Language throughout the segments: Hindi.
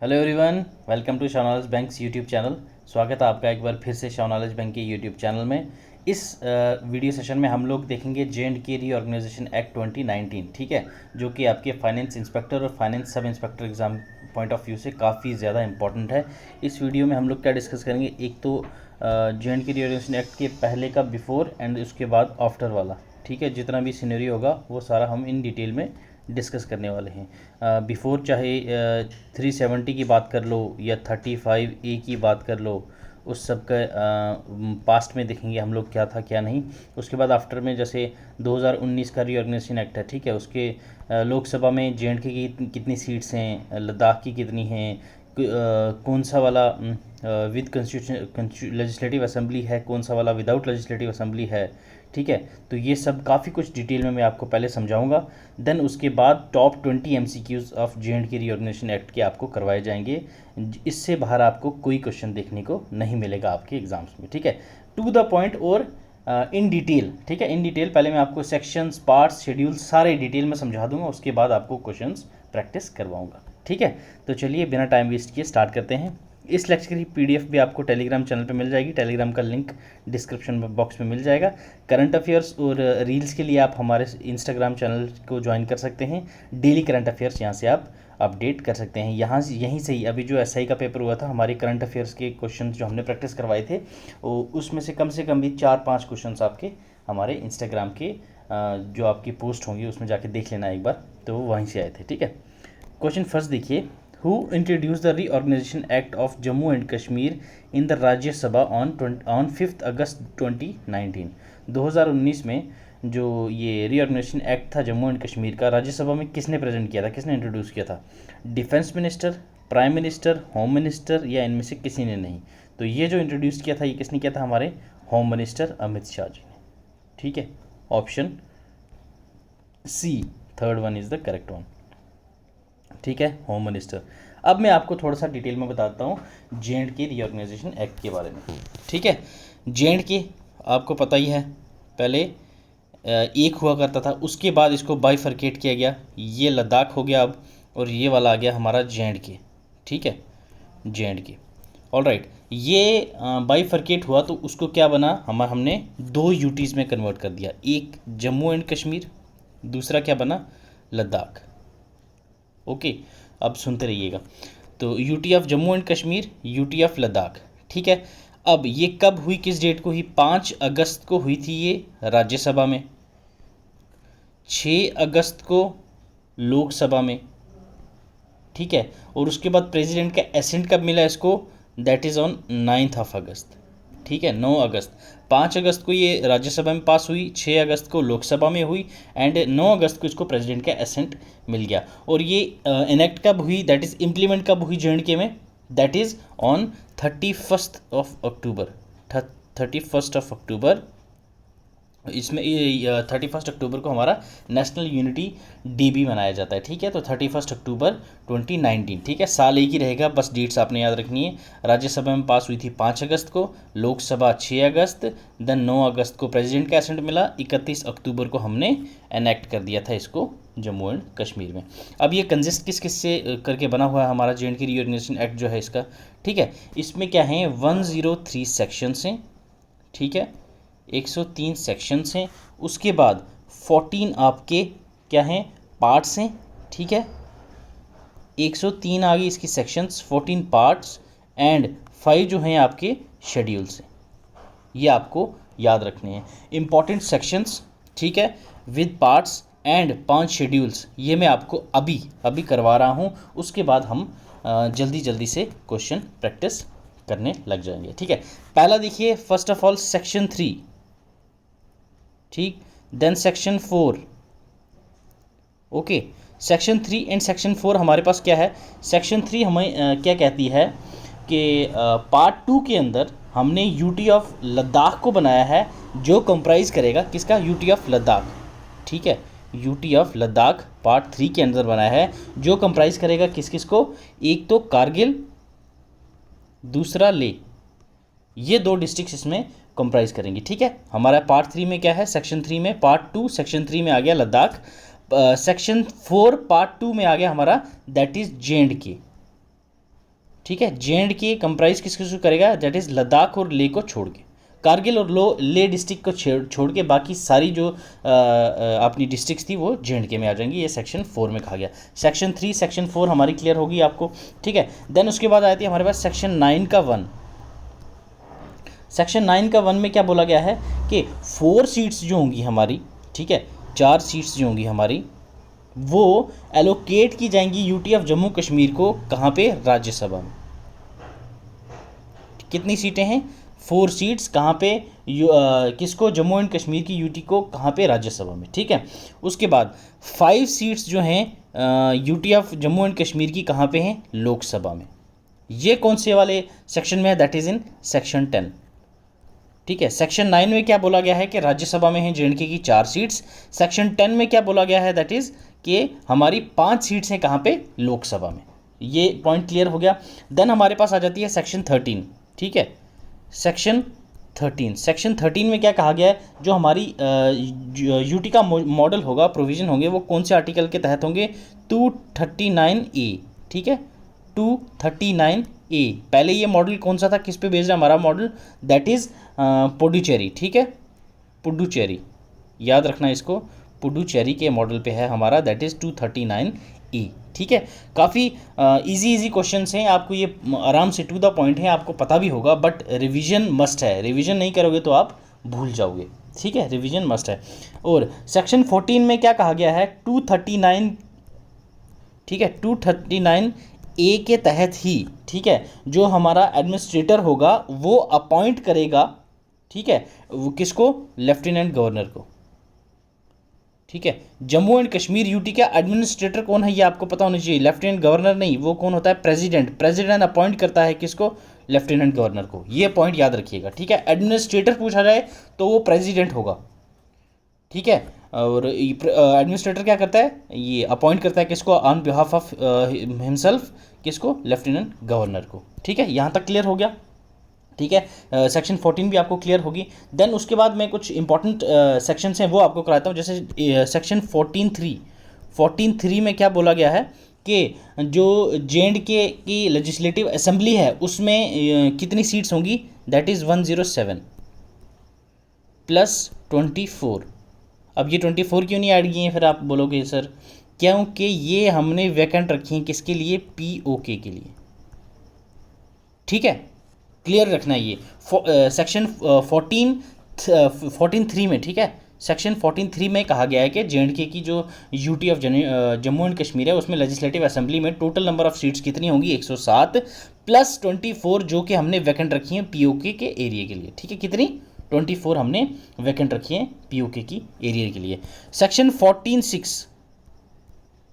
Hello everyone, welcome to Shah banks YouTube channel. स्वागत है आपका एक बार फिर से शाह बैंक के यूट्यूब चैनल में। इस वीडियो सेशन में हम लोग देखेंगे J&K रीऑर्गेनाइजेशन एक्ट 2019, ठीक है, जो कि आपके फाइनेंस इंस्पेक्टर और finance sub inspector exam point of view से काफ़ी ज़्यादा इंपॉर्टेंट है। इस वीडियो में हम लोग क्या डिस्कस करेंगे, एक तो J&K रीऑर्गेनाइजेशन एक्ट के पहले का बिफोर एंड उसके बाद आफ्टर वाला, ठीक है, जितना भी सिनेरियो होगा वो सारा हम इन डिटेल में डिस्कस करने वाले हैं। बिफोर चाहे 370 की बात कर लो या 35A की बात कर लो, उस सब का पास्ट में देखेंगे हम लोग क्या था क्या नहीं। उसके बाद आफ्टर में जैसे 2019 का रीऑर्गेनाइजेशन एक्ट है, ठीक है, उसके लोकसभा में J&K की कितनी सीट्स हैं, लद्दाख की कितनी हैं, कौन सा वाला विद कॉन्स्टिट्यूशन लेजिस्लेटिव असेंबली है, कौन सा वाला विदाउट लेजिस्लेटिव असेंबली है, ठीक है। तो ये सब काफ़ी कुछ डिटेल में मैं आपको पहले समझाऊंगा। देन उसके बाद top 20 MCQs of J&K reorganisation act के आपको करवाए जाएंगे। इससे बाहर आपको कोई क्वेश्चन देखने को नहीं मिलेगा आपके एग्जाम्स में, ठीक है। टू द पॉइंट और इन डिटेल, ठीक है, इन डिटेल पहले मैं आपको सेक्शंस, पार्ट्स, शेड्यूल सारे डिटेल में समझा दूंगा, उसके बाद आपको क्वेश्चंस प्रैक्टिस करवाऊंगा, ठीक है। तो चलिए बिना टाइम वेस्ट किए स्टार्ट करते हैं। इस लेक्चर की PDF भी आपको टेलीग्राम चैनल पे मिल जाएगी। टेलीग्राम का लिंक डिस्क्रिप्शन बॉक्स में मिल जाएगा। करंट अफेयर्स और रील्स के लिए आप हमारे इंस्टाग्राम चैनल को ज्वाइन कर सकते हैं। डेली करंट अफेयर्स यहाँ से आप अपडेट कर सकते हैं। यहीं से ही अभी जो SI का पेपर हुआ था, हमारे करंट अफेयर्स के क्वेश्चन जो हमने प्रैक्टिस करवाए थे, उसमें से कम भी 4-5 क्वेश्चन आपके हमारे इंस्टाग्राम के जो आपकी पोस्ट होंगी उसमें जाके देख लेना एक बार, तो वहीं से आए थे, ठीक है। क्वेश्चन फर्स्ट देखिए, who introduced the Reorganization Act of Jammu and Kashmir in the Rajya Sabha on 5th August 2019। 2019 में जो ये रीऑर्गेनाइजेशन एक्ट था जम्मू एंड कश्मीर का, राज्यसभा में किसने प्रेजेंट किया था, किसने इंट्रोड्यूस किया था? Defence minister, prime minister, home minister या इनमें से किसी ने नहीं? तो ये जो इंट्रोड्यूस किया था ये किसने किया था? हमारे होम मिनिस्टर अमित शाह जी ने, ठीक है। Option C, third one is the correct one, ठीक है, होम मिनिस्टर। अब मैं आपको थोड़ा सा डिटेल में बताता हूँ J&K रीऑर्गेनाइजेशन एक्ट के बारे में, ठीक है। J&K आपको पता ही है, पहले एक हुआ करता था, उसके बाद इसको बाइफरकेट किया गया, ये लद्दाख हो गया अब, और ये वाला आ गया हमारा J&K, ठीक है, J&K। ऑल राइट, ये बाइफरकेट हुआ तो उसको क्या बना, हमने 2 यूटीज़ में कन्वर्ट कर दिया, एक जम्मू एंड कश्मीर, दूसरा क्या बना, लद्दाख। ओके, अब सुनते रहिएगा। तो UT of Jammu and Kashmir, UT of Ladakh, ठीक है। अब ये कब हुई, किस डेट को हुई? 5 अगस्त को हुई थी ये राज्यसभा में, 6 अगस्त को लोकसभा में, ठीक है। और उसके बाद प्रेसिडेंट का एसेंट कब मिला इसको? That is on 9th of अगस्त, ठीक है, 9 अगस्त। 5 अगस्त को ये राज्यसभा में पास हुई, 6 अगस्त को लोकसभा में हुई एंड 9 अगस्त को इसको प्रेसिडेंट का एसेंट मिल गया। और ये इनेक्ट कब हुई, दैट इज़ इम्प्लीमेंट कब हुई J&K में? That is on 31st of October, 31st of October. इसमें 31 अक्टूबर को हमारा नेशनल यूनिटी डे भी मनाया जाता है, ठीक है। तो 31 अक्टूबर 2019, ठीक है, साल एक ही रहेगा, बस डेट्स आपने याद रखनी है। राज्यसभा में पास हुई थी 5 अगस्त को, लोकसभा 6 अगस्त, देन 9 अगस्त को प्रेसिडेंट का एसेंट मिला, 31 अक्टूबर को हमने एनेक्ट कर दिया था इसको जम्मू एंड कश्मीर में। अब ये कंजिस्ट किस किस से करके बना हुआ है हमारा J&K रीऑर्गेनाइजेशन एक्ट जो है इसका, ठीक है। इसमें क्या है, 103 सेक्शंस हैं, ठीक है, 103 सेक्शंस हैं। उसके बाद 14 आपके क्या हैं, पार्ट्स हैं, ठीक है। 103 आ गई इसकी सेक्शंस, 14 पार्ट्स एंड 5 जो हैं आपके शेड्यूल्स हैं। ये आपको याद रखने हैं, इंपॉर्टेंट सेक्शंस, ठीक है, विद पार्ट्स एंड 5 शेड्यूल्स। ये मैं आपको अभी अभी करवा रहा हूँ, उसके बाद हम जल्दी जल्दी से क्वेश्चन प्रैक्टिस करने लग जाएंगे, ठीक है। पहला देखिए, फर्स्ट ऑफ ऑल सेक्शन 3, ठीक, then section 4, okay. Section 3 and section 4 हमारे पास क्या है? सेक्शन 3 हमें क्या कहती है कि पार्ट 2 के अंदर हमने यूटी ऑफ लद्दाख को बनाया है, जो कंप्राइज करेगा किसका? यूटी ऑफ लद्दाख, ठीक है, यूटी ऑफ लद्दाख पार्ट 3 के अंदर बनाया है, जो कंप्राइज करेगा किस किस को? एक तो कारगिल, दूसरा ले, ये 2 डिस्ट्रिक्ट्स इसमें कंप्राइज करेंगी, ठीक है। हमारा पार्ट 3 में क्या है, सेक्शन 3 में, पार्ट 2 सेक्शन 3 में आ गया लद्दाख, सेक्शन 4 पार्ट 2 में आ गया हमारा, दैट इज J&K, ठीक है। JNK कंप्राइज किस किस को करेगा, दैट इज़ लद्दाख और लेह को छोड़ के, कारगिल और लेह डिस्ट्रिक्ट को छोड़ के बाकी सारी जो अपनी डिस्ट्रिक्ट्स थी वो JNK में आ जाएंगी। ये सेक्शन 4 में कहा गया। सेक्शन 3 सेक्शन 4 हमारी क्लियर होगी आपको, ठीक है। देन उसके बाद आती है हमारे पास सेक्शन 9 का 1। सेक्शन 9 का 1 में क्या बोला गया है कि 4 सीट्स जो होंगी हमारी, ठीक है, 4 सीट्स जो होंगी हमारी वो एलोकेट की जाएंगी यूटी ऑफ जम्मू कश्मीर को, कहाँ पे, राज्यसभा में। कितनी सीटें हैं, 4 सीट्स, कहाँ पे, किसको, जम्मू एंड कश्मीर की यूटी को, कहाँ पे, राज्यसभा में, ठीक है। उसके बाद 5 सीट्स जो हैं UT of Jammu and Kashmir की कहाँ पे हैं, लोकसभा में। ये कौन से वाले सेक्शन में है, दैट इज़ इन सेक्शन 10, ठीक है। सेक्शन 9 में क्या बोला गया है कि राज्यसभा में है JNK की 4 सीट्स। सेक्शन 10 में क्या बोला गया है, दैट इज़ कि हमारी 5 सीट्स हैं कहाँ पे, लोकसभा में। ये पॉइंट क्लियर हो गया। देन हमारे पास आ जाती है सेक्शन 13, ठीक है। सेक्शन 13 में क्या कहा गया है, जो हमारी यूटी का मॉडल होगा, प्रोविज़न होंगे, वो कौन से आर्टिकल के तहत होंगे, 239A, ठीक है, 239A। पहले ये मॉडल कौन सा था, किस पे बेस्ड है हमारा मॉडल, दैट इज़ पुडुचेरी, ठीक है, पुडुचेरी, याद रखना इसको, पुडुचेरी के मॉडल पे है हमारा, दैट इज़ 239A, ठीक है। काफ़ी इजी क्वेश्चंस हैं, आपको ये आराम से टू द पॉइंट है, आपको पता भी होगा, बट रिवीजन मस्ट है, रिवीजन नहीं करोगे तो आप भूल जाओगे, ठीक है, रिवीजन मस्ट है। और सेक्शन 14 में क्या कहा गया है, 239, ठीक है, 239A के तहत ही, ठीक है, जो हमारा एडमिनिस्ट्रेटर होगा वो अपॉइंट करेगा, ठीक है, वो किसको, लेफ्टिनेंट गवर्नर को, ठीक है। जम्मू एंड कश्मीर यूटी का एडमिनिस्ट्रेटर कौन है ये आपको पता होना चाहिए, लेफ्टिनेंट गवर्नर नहीं, वो कौन होता है, प्रेसिडेंट अपॉइंट करता है किसको, लेफ्टिनेंट गवर्नर को। ये पॉइंट याद रखिएगा, ठीक है। एडमिनिस्ट्रेटर पूछा जाए तो वो प्रेसिडेंट होगा, ठीक है, और एडमिनिस्ट्रेटर क्या करता है, ये अपॉइंट करता है किसको, ऑन बिहाफ ऑफ हिमसेल्फ, किसको, लेफ्टिनेंट गवर्नर को, ठीक है। यहाँ तक क्लियर हो गया, ठीक है। सेक्शन 14 भी आपको क्लियर होगी। देन उसके बाद मैं कुछ इंपॉर्टेंट सेक्शंस हैं वो आपको कराता हूँ। जैसे सेक्शन 14(3) में क्या बोला गया है कि जो JNK की लेजिस्लेटिव असेंबली है उसमें कितनी सीट्स होंगी, दैट इज़ 107 + 24। अब ये 24 क्यों नहीं ऐड किए हैं, फिर आप बोलोगे सर, क्योंकि ये हमने वैकेंट रखी हैं किसके लिए, POK के लिए, ठीक है, क्लियर रखना है ये। सेक्शन 14(3) में, ठीक है, सेक्शन 14(3) में कहा गया है कि JNK की जो UT of Jammu and Kashmir है उसमें लेजिस्लेटिव असेंबली में टोटल नंबर ऑफ सीट्स कितनी होंगी, 107 + 24 जो कि हमने वैकेंट रखी हैं POK के एरिया के लिए, ठीक है, कितनी, 24 हमने वैकेंट रखी हैं POK की एरिया के लिए। सेक्शन 14(6),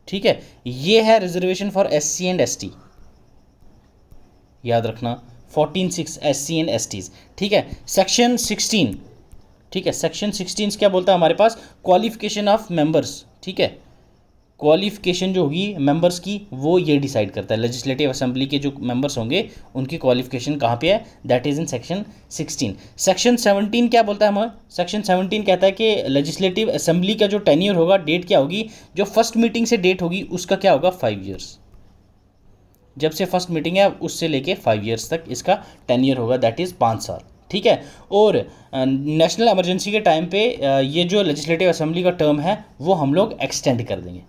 ठीक है, ये है reservation for SC and ST, याद रखना, 14(6) SC एंड STs, ठीक है। सेक्शन 16, ठीक है, सेक्शन 16 क्या बोलता है हमारे पास, क्वालिफिकेशन ऑफ मेंबर्स, ठीक है, क्वालिफिकेशन जो होगी मेंबर्स की वो ये डिसाइड करता है, लेजिस्लेटिव असेंबली के जो मेंबर्स होंगे उनकी क्वालिफिकेशन कहाँ पे है, that is in section 16। Section 17 क्या बोलता है हमें, सेक्शन 17 कहता है कि लेजिस्लेटिव असेंबली का जो टेन्योर होगा, डेट क्या होगी, जो फर्स्ट मीटिंग से डेट होगी उसका क्या होगा, 5 ईयर्स, जब से फर्स्ट मीटिंग है उससे लेके 5 ईयर्स तक इसका टेन्योर होगा, दैट इज़ 5 साल, ठीक है। और नेशनल इमरजेंसी के टाइम पे ये जो लेजिस्लेटिव असेंबली का टर्म है वो हम लोग एक्सटेंड कर देंगे,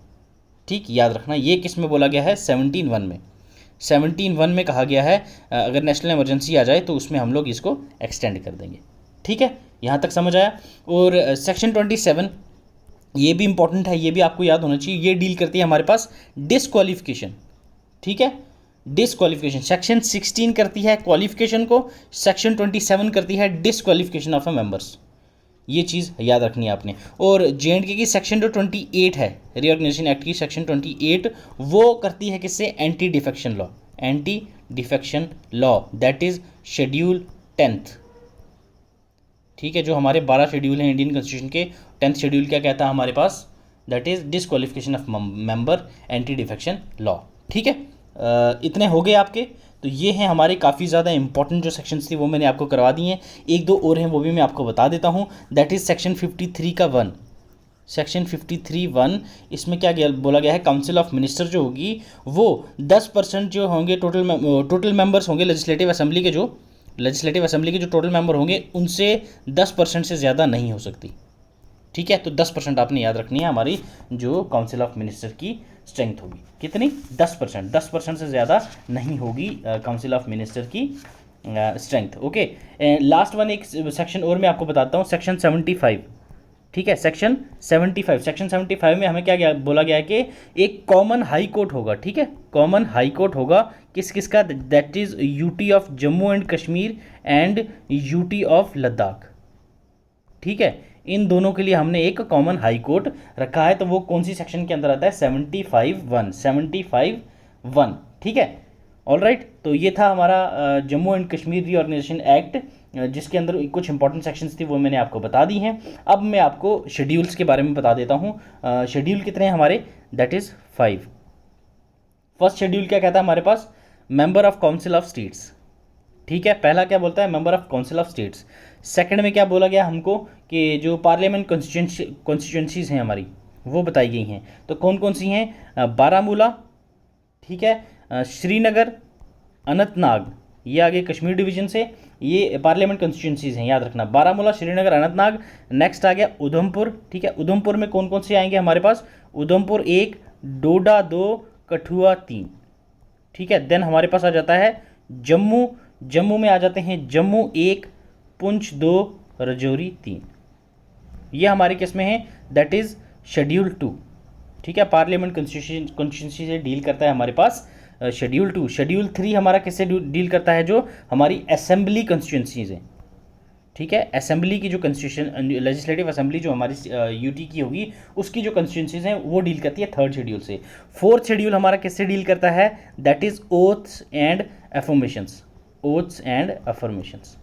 ठीक, याद रखना। ये किस में बोला गया है, 17(1) में, 17(1) में कहा गया है अगर नेशनल इमरजेंसी आ जाए तो उसमें हम लोग इसको एक्सटेंड कर देंगे, ठीक है, यहाँ तक समझ आया। और सेक्शन 27 ये भी इंपॉर्टेंट है, ये भी आपको याद होना चाहिए, ये डील करती है हमारे पास डिसक्वालिफिकेशन, ठीक है, डिसक्वालिफिकेशन। सेक्शन 16 करती है क्वालिफिकेशन को, सेक्शन 27 करती है डिसक्वालिफिकेशन ऑफ अ मेंबर्स, ये चीज़ याद रखनी है आपने। और JNK की सेक्शन जो 28 है रीऑर्गेनाइजेशन एक्ट की सेक्शन 28 वो करती है किससे, anti defection law, that is schedule 10th, ठीक है, जो हमारे 12 शेड्यूल हैं इंडियन कॉन्स्टिट्यूशन के, 10th शेड्यूल क्या कहता है हमारे पास, that is disqualification of member, anti defection law, ठीक है। इतने हो गए आपके, तो ये हैं हमारे काफ़ी ज़्यादा इंपॉर्टेंट जो सेक्शंस थी वो मैंने आपको करवा दी हैं। एक दो और हैं वो भी मैं आपको बता देता हूँ, दैट इज़ सेक्शन 53 का 1, सेक्शन 53(1) इसमें क्या बोला गया है, काउंसिल ऑफ मिनिस्टर जो होगी वो 10% जो होंगे टोटल मेंबर्स होंगे लेजिस्लेटिव असेंबली के जो टोटल मेंबर होंगे उनसे 10% से ज़्यादा नहीं हो सकती। ठीक है, तो 10% आपने याद रखनी है हमारी जो काउंसिल ऑफ मिनिस्टर की स्ट्रेंथ होगी। कितनी? 10%। 10% से ज़्यादा नहीं होगी काउंसिल ऑफ मिनिस्टर की स्ट्रेंथ। ओके, लास्ट वन एक सेक्शन और मैं आपको बताता हूँ, सेक्शन 75। ठीक है, सेक्शन 75 में हमें क्या बोला गया है कि एक कॉमन हाई कोर्ट होगा। ठीक है, कॉमन हाई कोर्ट होगा किसका? That is UT of Jammu and Kashmir and UT of Ladakh. ठीक है, इन दोनों के लिए हमने एक कॉमन हाई कोर्ट रखा है। तो वो कौन सी सेक्शन के अंदर आता है? 75(1). ठीक है, ऑल राइट। तो ये था हमारा Jammu and Kashmir reorganisation act, जिसके अंदर कुछ इंपॉर्टेंट सेक्शंस थी वो मैंने आपको बता दी हैं। अब मैं आपको शेड्यूल्स के बारे में बता देता हूँ। शेड्यूल कितने हैं हमारे? That is 5। फर्स्ट शेड्यूल क्या कहता है हमारे पास? Member of council of states. ठीक है, पहला क्या बोलता है? Member of council of states. Second में क्या बोला गया हमको कि जो पार्लियामेंट कॉन्स्टिट्यूंसीज हैं हमारी वो बताई गई हैं। तो कौन कौन सी हैं? बारामूला, ठीक है, श्रीनगर, अनंतनाग, ये आगे कश्मीर डिवीजन से, ये पार्लियामेंट कॉन्स्टिट्यूंसीज हैं, याद रखना। बारामूला, श्रीनगर, अनंतनाग। नेक्स्ट आ गया उधमपुर। ठीक है, उधमपुर में कौन कौन से आएंगे हमारे पास? उधमपुर 1, डोडा 2, कठुआ 3। ठीक है, देन हमारे पास आ जाता है जम्मू। जम्मू में आ जाते हैं जम्मू 1, पुंछ 2, रजौरी 3। ये हमारे किस में है? That is schedule 2। ठीक है, पार्लियामेंट कॉन्स्टिट्यूंसी से डील करता है हमारे पास शेड्यूल 2। शेड्यूल 3 हमारा किससे डील करता है? जो हमारी असेंबली कॉन्स्टिट्यूंसीज हैं। ठीक है, असेंबली की जो कॉन्स्टिट्यूशन लेजिस्लेटिव असेंबली जो हमारी यूटी की होगी उसकी जो कॉन्स्टिट्यूंसीज हैं वो डील करती है थर्ड शेड्यूल से। फोर्थ शेड्यूल हमारा किससे डील करता है? That is oaths and affirmations. Oaths and affirmations.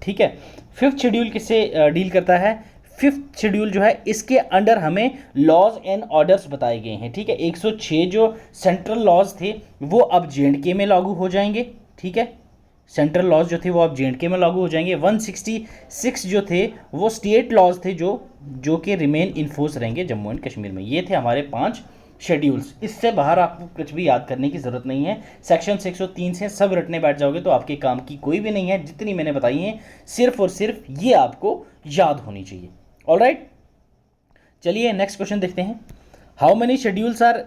ठीक है, फिफ्थ शेड्यूल किससे डील करता है? फिफ्थ शेड्यूल जो है इसके अंडर हमें लॉज एंड ऑर्डर्स बताए गए हैं। ठीक है, 106 जो सेंट्रल लॉज थे वो अब जेएंडके में लागू हो जाएंगे। ठीक है, सेंट्रल लॉज जो थे वो अब जेएंडके में लागू हो जाएंगे। 166 जो थे वो स्टेट लॉज थे जो कि रिमेन इन फोर्स रहेंगे जम्मू एंड कश्मीर में। ये थे हमारे 5 शेड्यूल्स। इससे बाहर आपको कुछ भी याद करने की ज़रूरत नहीं है। सेक्शन 103 से सब रटने बैठ जाओगे तो आपके काम की कोई भी नहीं है। जितनी मैंने बताई हैं सिर्फ और सिर्फ ये आपको याद होनी चाहिए। ऑल राइट, चलिए नेक्स्ट क्वेश्चन देखते हैं। How many schedules are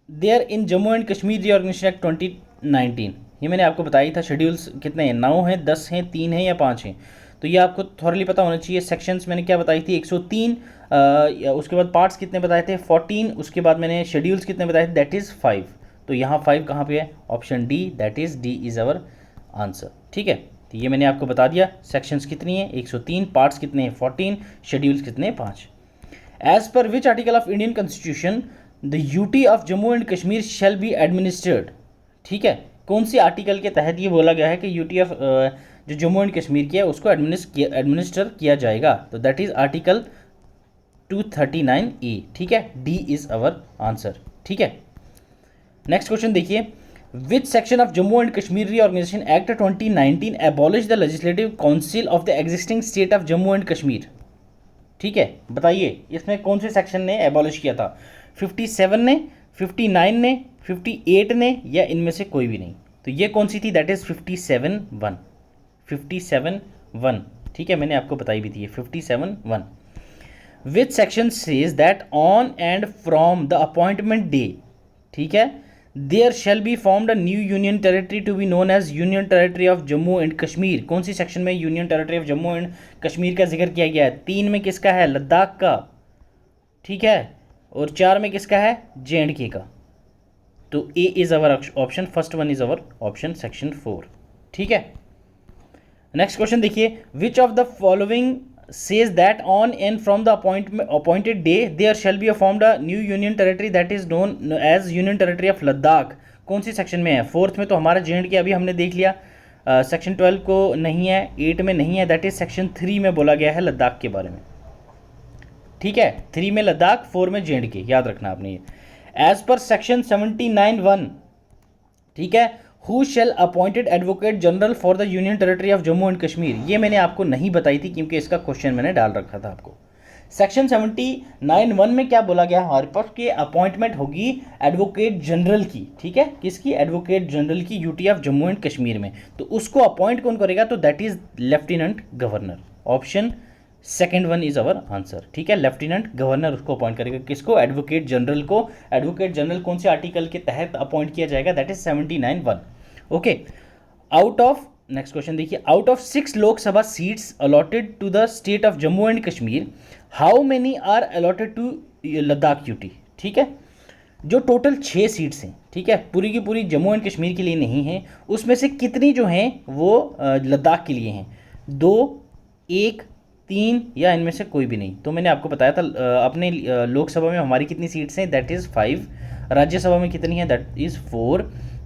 there in Jammu and Kashmir reorganisation act 2019? ये मैंने आपको बताया था शेड्यूल्स कितने हैं, 9 हैं, 10 हैं, 3 हैं या 5 हैं। तो ये आपको थोड़ी पता होना चाहिए। सेक्शंस मैंने क्या बताई थी? 103। उसके बाद पार्ट्स कितने बताए थे? 14। उसके बाद मैंने शेड्यूल्स कितने बताए थे? That is 5। तो यहाँ 5 कहाँ पे है? Option D, that is D is our answer. ठीक है, तो ये मैंने आपको बता दिया। सेक्शंस कितनी है? 103। पार्ट्स कितने हैं? 14। शेड्यूल्स कितने हैं? 5। As per which article of Indian constitution the UT of Jammu and Kashmir shall be administered? ठीक है, कौन सी आर्टिकल के तहत ये बोला गया है कि यूटी ऑफ जो जम्मू एंड कश्मीर की है उसको एडमिनिस्टर किया जाएगा? तो दैट इज आर्टिकल 239A। ठीक है, डी इज अवर आंसर। ठीक है, नेक्स्ट क्वेश्चन देखिए। Which section of Jammu and Kashmir reorganisation act 2019 abolish the legislative council of the existing state of Jammu and Kashmir? ठीक है, बताइए इसमें कौन से सेक्शन ने एबॉलिश किया था? 57 ने, 59 ने, 58 ने, या इनमें से कोई भी नहीं? तो ये कौन सी थी? That is 57(1). 57(1). ठीक है, मैंने आपको बताई भी थी 57(1). Which section says that on and from the appointment day, ठीक है, there shall be formed a new union territory to be known as union territory of Jammu and Kashmir? कौन सी सेक्शन में union territory of Jammu and Kashmir का जिक्र किया गया है? 3 में किसका है? लद्दाख का। ठीक है, और 4 में किसका है? जेएंडके का। तो A is our option, first one is our option, section 4। ठीक है, नेक्स्ट क्वेश्चन देखिए। Which of the following says that on and from the appointed day there shall be formed a new union territory that is known as Union Territory of Ladakh? कौन सी सेक्शन में है? 4th में तो हमारा जेएंडके अभी हमने देख लिया। सेक्शन 12 को नहीं है, 8 में नहीं है, दैट इज सेक्शन 3 में बोला गया है लद्दाख के बारे में। ठीक है, 3 में लद्दाख, 4 में जेएंडके, याद रखना आपने ये। एज पर सेक्शन 79(1), ठीक है, who shall appointed advocate general for the union territory of Jammu and Kashmir? ये मैंने आपको नहीं बताई थी क्योंकि इसका क्वेश्चन मैंने डाल रखा था आपको। सेक्शन 79(1) में क्या बोला गया हमारे पास कि अपॉइंटमेंट होगी एडवोकेट जनरल की, ठीक है, किसकी, एडवोकेट जनरल की UT of Jammu and Kashmir में। तो उसको अपॉइंट कौन करेगा, तो that is lieutenant governor. Option second one is our answer, ठीक है, लेफ्टिनेंट गवर्नर उसको अपॉइंट करेगा, किसको, एडवोकेट जनरल को। एडवोकेट जनरल कौन से आर्टिकल के तहत अपॉइंट किया जाएगा, that is 79(1). Okay, out of, next question देखिए, out of 6 Lok Sabha seats allotted to the state of Jammu and Kashmir, how many are allotted to Ladakh UT, ठीक है, जो टोटल 6 सीट्स हैं, ठीक है, पूरी की पूरी जम्मू एंड कश्मीर के लिए नहीं है, उसमें से कितनी जो हैं वो लद्दाख के लिए हैं, 2, 1, 3 या इनमें से कोई भी नहीं। तो मैंने आपको बताया था अपने लोकसभा में हमारी कितनी सीट्स हैं, दैट इज़ 5, राज्यसभा में कितनी है, दैट इज़ 4,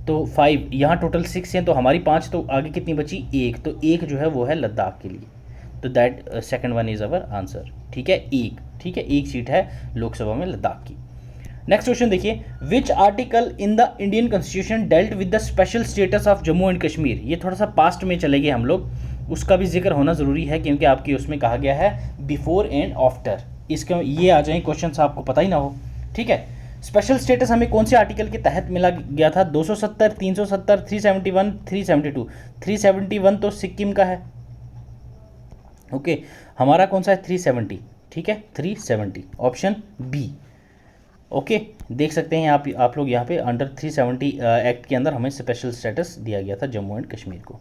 तो 5, यहाँ टोटल 6 हैं, तो हमारी 5, तो आगे कितनी बची, 1, तो 1 जो है वो है लद्दाख के लिए, तो that second one is our answer, ठीक है, 1, ठीक है, 1 सीट है लोकसभा में लद्दाख की। नेक्स्ट क्वेश्चन देखिए, which article in the Indian constitution dealt with the special status of Jammu and Kashmir. ये थोड़ा सा पास्ट में चले गए हम लोग, उसका भी जिक्र होना ज़रूरी है क्योंकि आपकी उसमें कहा गया है बिफोर एंड आफ्टर, इसका ये आ जाए क्वेश्चन आपको पता ही ना हो, ठीक है। स्पेशल स्टेटस हमें कौन से आर्टिकल के तहत मिला गया था, 270, 370, 371, 372। 371 तो सिक्किम का है, ओके, हमारा कौन सा है, 370, ठीक है, 370, ऑप्शन बी। ओके, देख सकते हैं आप लोग यहाँ पे अंडर 370 एक्ट के अंदर हमें स्पेशल स्टेटस दिया गया था जम्मू एंड कश्मीर को।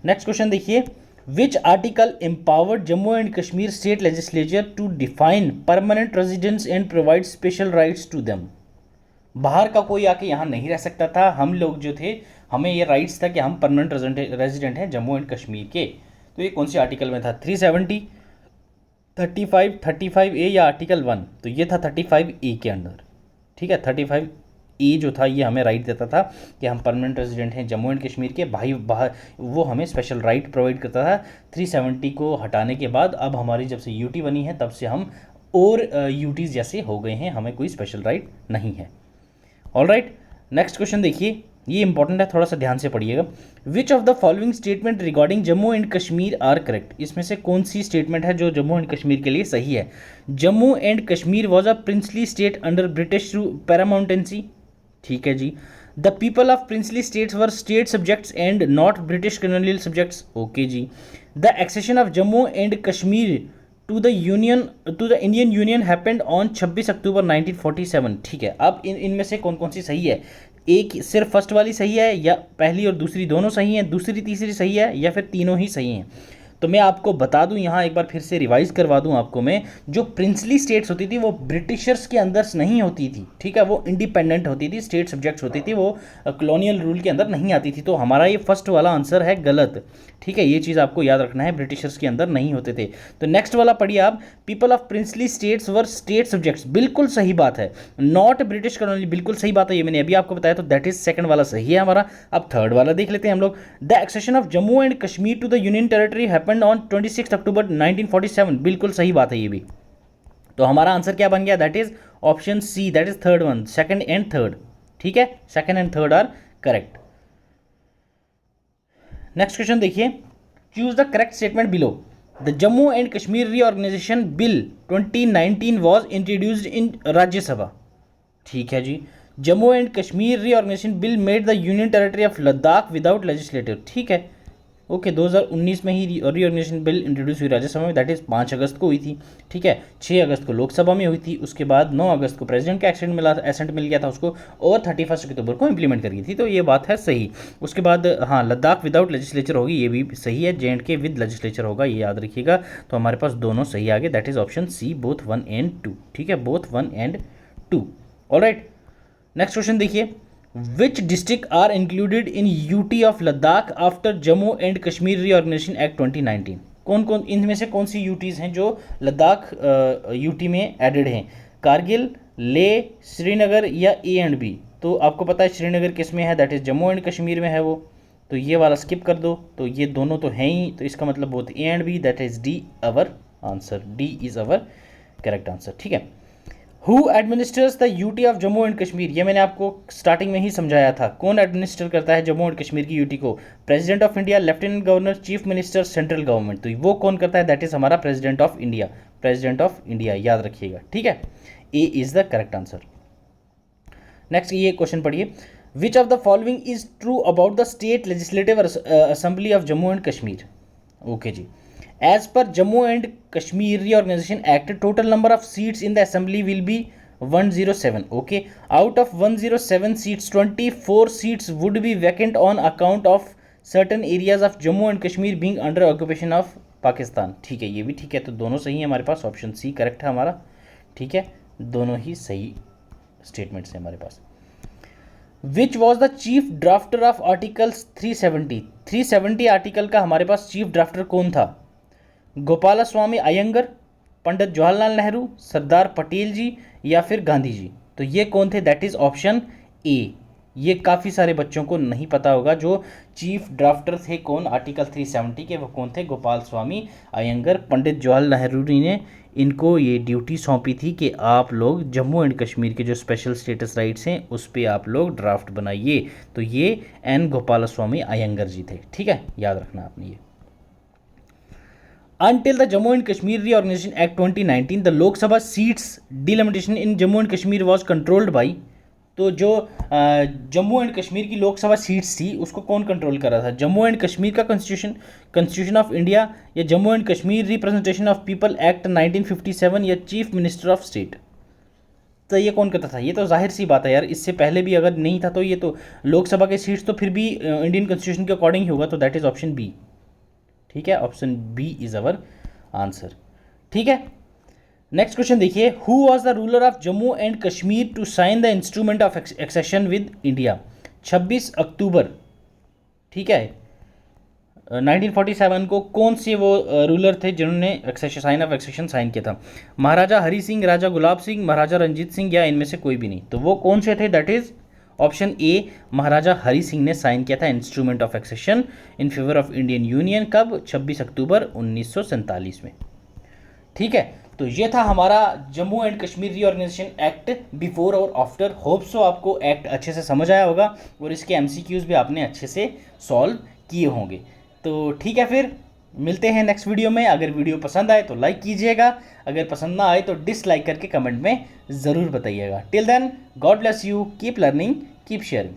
नेक्स्ट क्वेश्चन देखिए, which article empowered Jammu and Kashmir state legislature to define permanent residence and provide special rights to them. बाहर का कोई आके यहाँ नहीं रह सकता था, हम लोग जो थे हमें ये राइट्स था कि हम परमानेंट रेजिडेंट हैं जम्मू एंड कश्मीर के। तो ये कौन सी आर्टिकल में था, 370, 35, 35A या आर्टिकल 1, तो ये था 35A के अंदर, ठीक है, 35A जो था ये हमें राइट देता था कि हम परमानेंट रेजिडेंट हैं जम्मू एंड कश्मीर के, बाहर वो हमें स्पेशल राइट प्रोवाइड करता था। 370 को हटाने के बाद अब हमारी जब से यूटी बनी है तब से हम और यूटीज़ जैसे हो गए हैं, हमें कोई स्पेशल राइट नहीं है। ऑलराइट, नेक्स्ट क्वेश्चन देखिए, ये इंपॉर्टेंट है, थोड़ा सा ध्यान से पढ़िएगा। Which of the following statement regarding Jammu and Kashmir are correct. इसमें से कौन सी स्टेटमेंट है जो जम्मू एंड कश्मीर के लिए सही है। Jammu and Kashmir was a princely state under British paramountcy, ठीक है जी। The people of princely states were state subjects and not British colonial subjects, okay जी। The accession of Jammu and Kashmir to the Indian union happened on 26 October 1947, ठीक है। अब इनमें से कौन कौन सी सही है, एक सिर्फ फर्स्ट वाली सही है या पहली और दूसरी दोनों सही हैं, दूसरी तीसरी सही है या फिर तीनों ही सही हैं। तो मैं आपको बता दूं, यहाँ एक बार फिर से रिवाइज करवा दूं आपको मैं, जो प्रिंसली स्टेट्स होती थी वो ब्रिटिशर्स के अंदर नहीं होती थी, ठीक है, वो इंडिपेंडेंट होती थी, स्टेट सब्जेक्ट्स होती थी, वो कॉलोनियल रूल के अंदर नहीं आती थी। तो हमारा ये फर्स्ट वाला आंसर है गलत, ठीक है, ये चीज़ आपको याद रखना है, ब्रिटिशर्स के अंदर नहीं होते थे। तो नेक्स्ट वाला पढ़िए आप, people of princely states were state subjects, बिल्कुल सही बात है। नॉट ब्रिटिश कॉलोनी, बिल्कुल सही बात है, ये मैंने अभी आपको बताया, तो दैट इज सेकंड वाला सही है हमारा। अब थर्ड वाला देख लेते हैं हम लोग, the accession of Jammu and Kashmir to the union territory happened on 26 October 1947, बिल्कुल सही बात है ये भी। तो हमारा आंसर क्या बन गया, that is option C, that is third one, second and third, ठीक है, second and third are correct. Next question देखिए, choose the correct statement below. The Jammu and Kashmir reorganisation bill 2019 was introduced in Rajya Sabha, ठीक है जी। Jammu and Kashmir reorganisation bill made the union territory of Ladakh without legislative, ठीक है, ओके, 2019 में ही रीऑर्गेनाइजेशन बिल इंट्रोड्यूस हुई राज्यसभा में, दैट इज 5 अगस्त को हुई थी, ठीक है। 6 अगस्त को लोकसभा में हुई थी, उसके बाद 9 अगस्त को प्रेसिडेंट का एसेंट मिल गया था उसको, और 31 अक्टूबर को इंप्लीमेंट कर गई थी, तो ये बात है सही। उसके बाद हाँ, लद्दाख विदाउट लेजिस्लेचर होगी, ये भी सही है, JNK विद लेजिस्लेचर होगा, ये याद रखिएगा। तो हमारे पास दोनों सही आ गए, that is option C, both 1 and 2, ठीक है, both 1 and 2। Alright, next question देखिए, which district are included in UT of Ladakh after Jammu and Kashmir reorganisation act 2019। कौन कौन इनमें से कौन सी यूटीज़ हैं जो लद्दाख यूटी में एडेड हैं, कारगिल, ले, श्रीनगर या A and B। तो आपको पता है श्रीनगर किस में है, that is Jammu and Kashmir में है वो, तो ये वाला स्किप कर दो, तो ये दोनों तो हैं ही, तो इसका मतलब both A and B, that is D our answer, D is our correct answer, ठीक है। Who administers the UT of Jammu and Kashmir, ये मैंने आपको स्टार्टिंग में ही समझाया था। कौन एडमिनिस्टर करता है जम्मू एंड कश्मीर की यूटी को? President of India, lieutenant governor, chief minister, central government. तो वो कौन करता है? दैट इज हमारा president of India. President of India याद रखिएगा, ठीक है। A is the correct answer. Next ये क्वेश्चन पढ़िए, which of the following is true about the state legislative assembly of Jammu and Kashmir? Okay जी, as per Jammu and Kashmir reorganisation act, total number of seats in the assembly will be 107. Okay, out of 107 seats 24 seats would be vacant on account of certain areas of Jammu and Kashmir being under occupation of Pakistan. ठीक है, ये भी ठीक है, तो दोनों सही है हमारे पास, ऑप्शन सी करेक्ट है हमारा। ठीक है, दोनों ही सही स्टेटमेंट्स हैं हमारे पास। Which was the chief drafter of articles 370? 370 article का हमारे पास चीफ ड्राफ्टर कौन था? गोपालस्वामी अयंगर, पंडित जवाहरलाल नेहरू, सरदार पटेल जी या फिर गांधी जी? तो ये कौन थे? दैट इज ऑप्शन ए। ये काफ़ी सारे बच्चों को नहीं पता होगा, जो चीफ ड्राफ्टर थे कौन आर्टिकल 370 के, वो कौन थे? गोपाल स्वामी अयंगर। पंडित जवाहरलाल नेहरू ने इनको ये ड्यूटी सौंपी थी कि आप लोग जम्मू एंड कश्मीर के जो स्पेशल स्टेटस राइट्स हैं उस पर आप लोग ड्राफ्ट बनाइए। तो ये एन गोपाल स्वामी अयंगर जी थे, ठीक है, याद रखना आपने ये। Until the Jammu and Kashmir Reorganization Act 2019, the Lok Sabha seats delimitation in Jammu and Kashmir was controlled by, तो जो जम्मू एंड कश्मीर की लोकसभा सीट्स थी उसको कौन कंट्रोल कर रहा था? जम्मू एंड कश्मीर का कॉन्स्टिट्यूशन ऑफ इंडिया, या Jammu and Kashmir representation of people act 1957, या चीफ मिनिस्टर ऑफ स्टेट? तो ये कौन करता था? ये तो जाहिर सी बात है यार, इससे पहले भी अगर नहीं था तो ये तो लोकसभा के सीट्स तो फिर भी इंडियन कॉन्स्टिट्यूशन के अकॉर्डिंग ही होगा, तो दैट इज ऑप्शन बी। ठीक है, option B is our answer. ठीक है, नेक्स्ट क्वेश्चन देखिए, who was the ruler of Jammu and Kashmir to sign the instrument of accession with India? 26 October, ठीक है, 1947 को कौन से वो रूलर थे जिन्होंने साइन ऑफ एक्सेशन साइन किया था? महाराजा हरि सिंह, राजा गुलाब सिंह, महाराजा रंजीत सिंह, या इनमें से कोई भी नहीं? तो वो कौन से थे? That is option A, Maharaja Hari Singh ने साइन किया था instrument of accession in favour of Indian union. कब? 26 अक्टूबर 1947 में। ठीक है, तो ये था हमारा Jammu and Kashmir reorganisation act before और आफ्टर। होप सो आपको एक्ट अच्छे से समझ आया होगा और इसके एमसीक्यूज भी आपने अच्छे से सॉल्व किए होंगे। तो ठीक है, फिर मिलते हैं नेक्स्ट वीडियो में। अगर वीडियो पसंद आए तो लाइक कीजिएगा, अगर पसंद ना आए तो डिसलाइक करके कमेंट में ज़रूर बताइएगा। Till then, god bless you, keep learning, keep sharing.